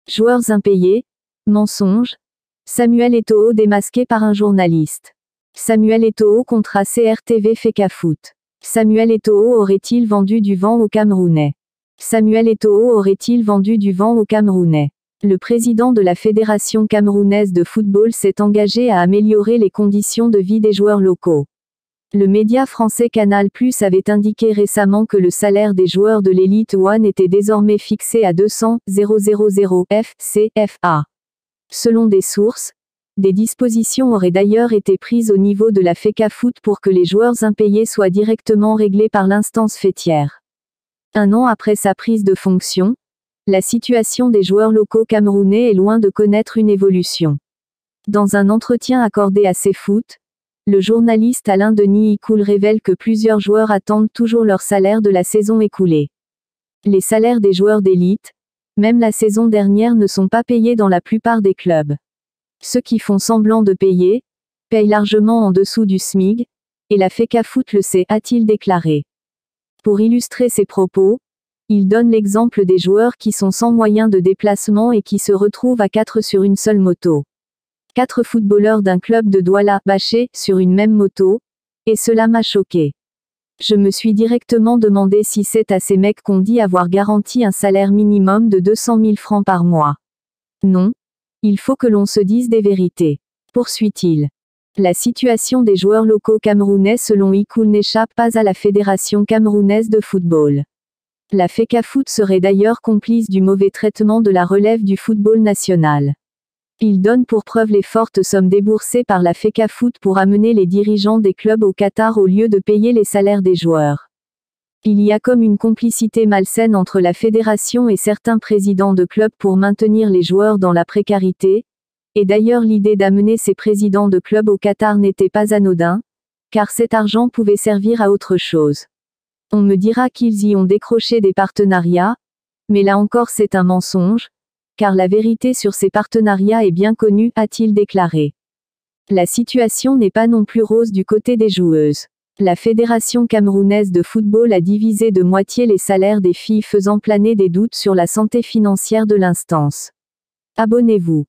Joueurs impayés, mensonge. Samuel Eto'o démasqué par un journaliste. Samuel Eto'o contre CRTV Fecafoot. Samuel Eto'o aurait-il vendu du vent aux Camerounais? Samuel Eto'o aurait-il vendu du vent aux Camerounais? Le président de la Fédération camerounaise de football s'est engagé à améliorer les conditions de vie des joueurs locaux. Le média français Canal+ avait indiqué récemment que le salaire des joueurs de l'Elite One était désormais fixé à 200 000 CFA. Selon des sources, des dispositions auraient d'ailleurs été prises au niveau de la Fecafoot pour que les joueurs impayés soient directement réglés par l'instance faîtière. Un an après sa prise de fonction, la situation des joueurs locaux camerounais est loin de connaître une évolution. Dans un entretien accordé à CFoot, le journaliste Alain Denis Icoul révèle que plusieurs joueurs attendent toujours leur salaire de la saison écoulée. Les salaires des joueurs d'élite, même la saison dernière, ne sont pas payés dans la plupart des clubs. Ceux qui font semblant de payer, payent largement en dessous du SMIC, et la Fecafoot le sait, a-t-il déclaré. Pour illustrer ses propos, il donne l'exemple des joueurs qui sont sans moyens de déplacement et qui se retrouvent à 4 sur une seule moto. 4 footballeurs d'un club de Douala, bâchés, sur une même moto, et cela m'a choqué. Je me suis directement demandé si c'est à ces mecs qu'on dit avoir garanti un salaire minimum de 200 000 francs par mois. Non. Il faut que l'on se dise des vérités. Poursuit-il. La situation des joueurs locaux camerounais selon Icoul n'échappe pas à la Fédération camerounaise de football. La Fecafoot serait d'ailleurs complice du mauvais traitement de la relève du football national. Il donne pour preuve les fortes sommes déboursées par la Fecafoot pour amener les dirigeants des clubs au Qatar au lieu de payer les salaires des joueurs. Il y a comme une complicité malsaine entre la fédération et certains présidents de clubs pour maintenir les joueurs dans la précarité, et d'ailleurs l'idée d'amener ces présidents de clubs au Qatar n'était pas anodin, car cet argent pouvait servir à autre chose. On me dira qu'ils y ont décroché des partenariats, mais là encore c'est un mensonge, car la vérité sur ces partenariats est bien connue, a-t-il déclaré. La situation n'est pas non plus rose du côté des joueuses. La Fédération camerounaise de football a divisé de moitié les salaires des filles, faisant planer des doutes sur la santé financière de l'instance. Abonnez-vous.